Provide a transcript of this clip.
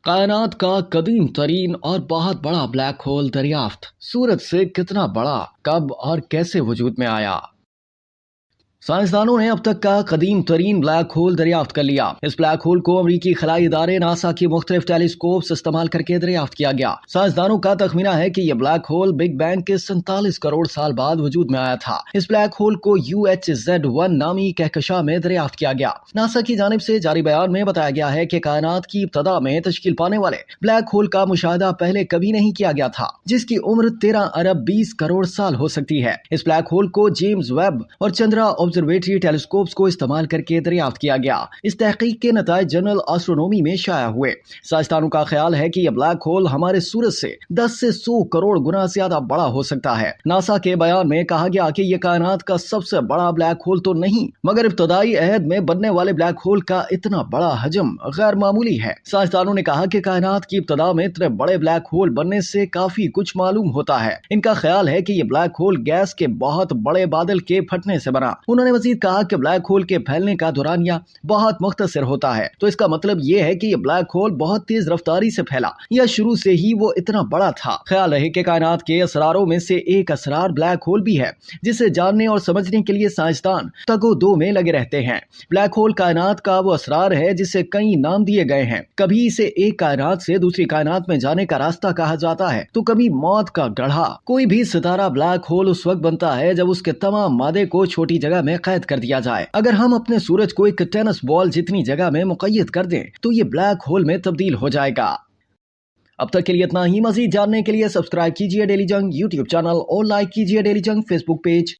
कायनात का कदीम तरीन और बहुत बड़ा ब्लैक होल दरियाफ्त सूरज से कितना बड़ा, कब और कैसे वजूद में आया। साइंसदानों ने अब तक का कदीम तरीन ब्लैक होल दरियाफ्त कर लिया। इस ब्लैक होल को अमरीकी खलाई इदारे नासा की मुख्तलिफ टेलीस्कोप्स इस्तेमाल करके दरियाफ्त किया गया। साइंसदानों का तखमीना है कि यह ब्लैक होल बिग बैंग के 47 करोड़ साल बाद वजूद में आया था। इस ब्लैक होल को UHZ-1 नामी कहकशां में दरियाफ्त किया गया। नासा की जानिब से जारी बयान में बताया गया है कि कायनात की इब्तदा में तश्कील पाने वाले ब्लैक होल का मुशाहिदा पहले कभी नहीं किया गया था, जिसकी उम्र 13 अरब 20 करोड़ साल हो सकती है। इस ब्लैक होल को जेम्स वेब और चंद्रा ऑब्जर्वेटरी टेलीस्कोप्स को इस्तेमाल करके दरियाफ्त किया गया। इस तहकीक के नताइज जनरल एस्ट्रोनॉमी में शाया हुए। साइंसदानों का ख्याल है कि यह ब्लैक होल हमारे सूरज से 10 से 100 करोड़ गुना ज्यादा बड़ा हो सकता है। नासा के बयान में कहा गया कि यह कायनात का सबसे बड़ा ब्लैक होल तो नहीं, मगर इब्तदाई अहद में बनने वाले ब्लैक होल का इतना बड़ा हजम गैर मामूली है। साइंसदानों ने कहा कि कायनात की इब्तदा में इतने बड़े ब्लैक होल बनने से काफी कुछ मालूम होता है। इनका ख्याल है कि यह ब्लैक होल गैस के बहुत बड़े बादल के फटने से बना। उन्होंने मजीद कहा कि ब्लैक होल के फैलने का दौरानिया बहुत मुख्तसर होता है, तो इसका मतलब ये है कि ये ब्लैक होल बहुत तेज रफ्तारी से फैला या शुरू से ही वो इतना बड़ा था। ख्याल रहे कि कायनात के असरारों में से एक असरार ब्लैक होल भी है, जिसे जानने और समझने के लिए साइंसदान तगो-दो में लगे रहते हैं। ब्लैक होल कायनात का वो असरार है जिसे कई नाम दिए गए हैं। कभी इसे एक कायनात से दूसरी कायनात में जाने का रास्ता कहा जाता है, तो कभी मौत का गढ़ा। कोई भी सितारा ब्लैक होल उस वक्त बनता है जब उसके तमाम मादे को छोटी जगह में कैद कर दिया जाए। अगर हम अपने सूरज को एक टेनिस बॉल जितनी जगह में मुक़य्यद कर दें तो ये ब्लैक होल में तब्दील हो जाएगा। अब तक के लिए इतना ही। मज़ीद जानने के लिए सब्सक्राइब कीजिए डेली जंग यूट्यूब चैनल और लाइक कीजिए डेली जंग फेसबुक पेज।